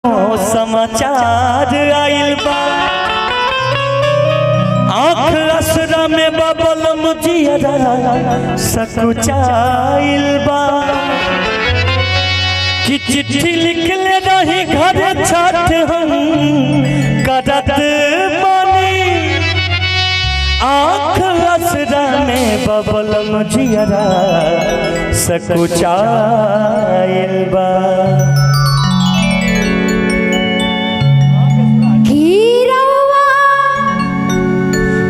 समाचार आइल बा आँख असरा में बबल मुजियरा सकुचाइल बा कि चिट्ठी लिखले रही घर छठ हम करत बानी आँख असरा में बबल मुजियरा सकुचाइल बा।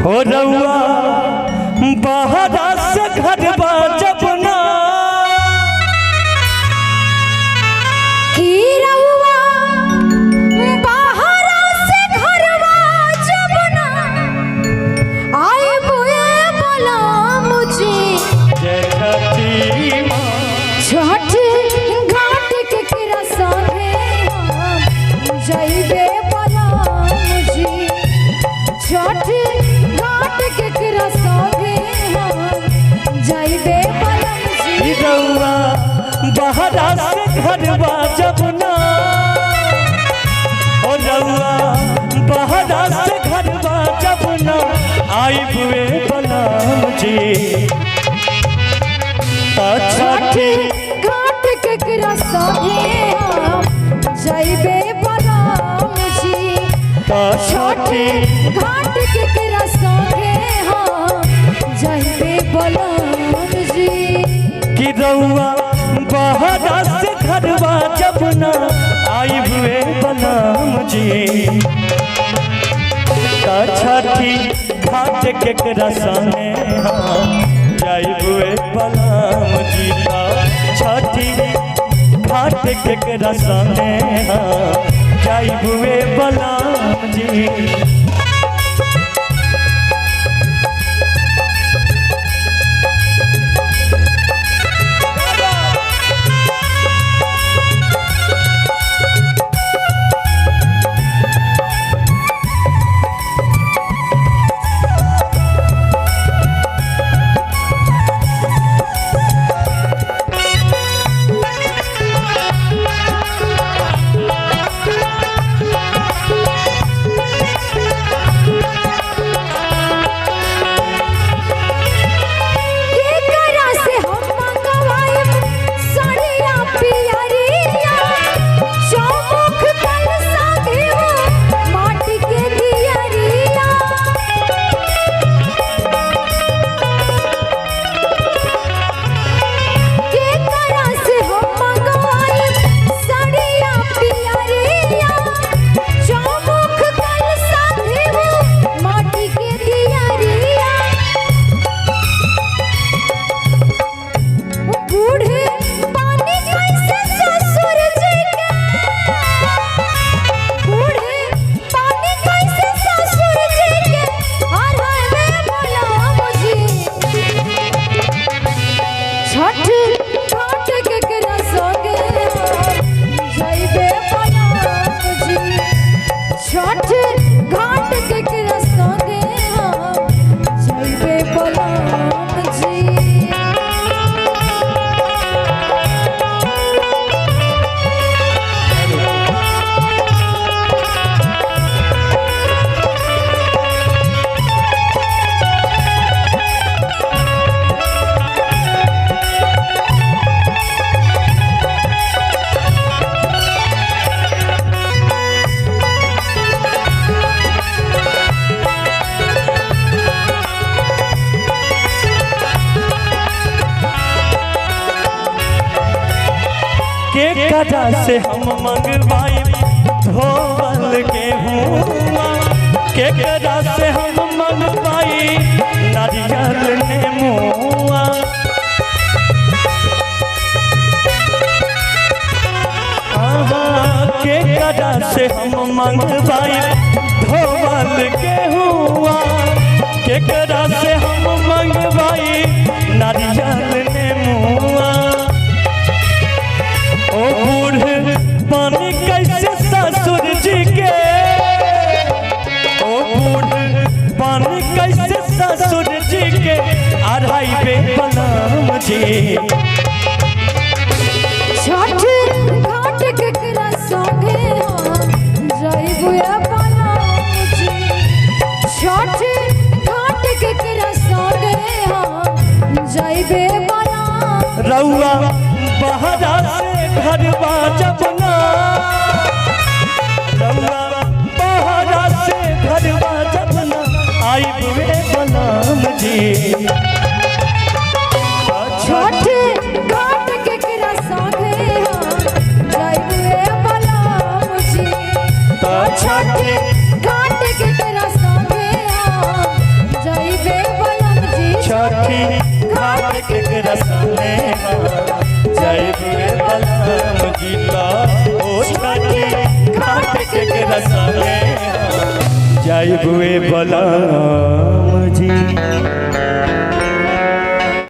हो रउआ बहरा से घरवा जबना रउआ बहरा से घरवा जबना आए बुए बोला मुझे छठी छठ घाट के किरसा में हम जाइबे बोला मुझे छठ बहरा से घरवा जबना ओ रउआ बहरा से घरवा जबना आई बुए बलम जी छठ घाट के किरसा में हम जाइबे बलम जी छठ घाट के किरसा में हम जाइबे बलम जी कि रउआ बहरा से घरवा जबना आई हुए बलम जी छठी घाट के रसने जाई हुए बलम जी छठी घाट के रसने जाई हुए बलम जी। केकरा से हम मंगवाई धोवल गेहुआ केकरा से हम मंगवाई नारियल नेमुआ केकरा से हम मंगवाई धोवल गेहुआ केकरा से हम मंगवाई नारियल नेमुआ। ओ बूढ़ पानी कैसे ससुर जी के ओ बूढ़ पानी कैसे ससुर जी के अढ़ाई बे बलम जी छठ घाट के किरसा में बुआ बलम जी छठ घाट केकरा संगे हम जाइबे बलम रउआ बहरा से घरवा जबना रउआ बहरा से घरवा जबना आई बुए बलम जी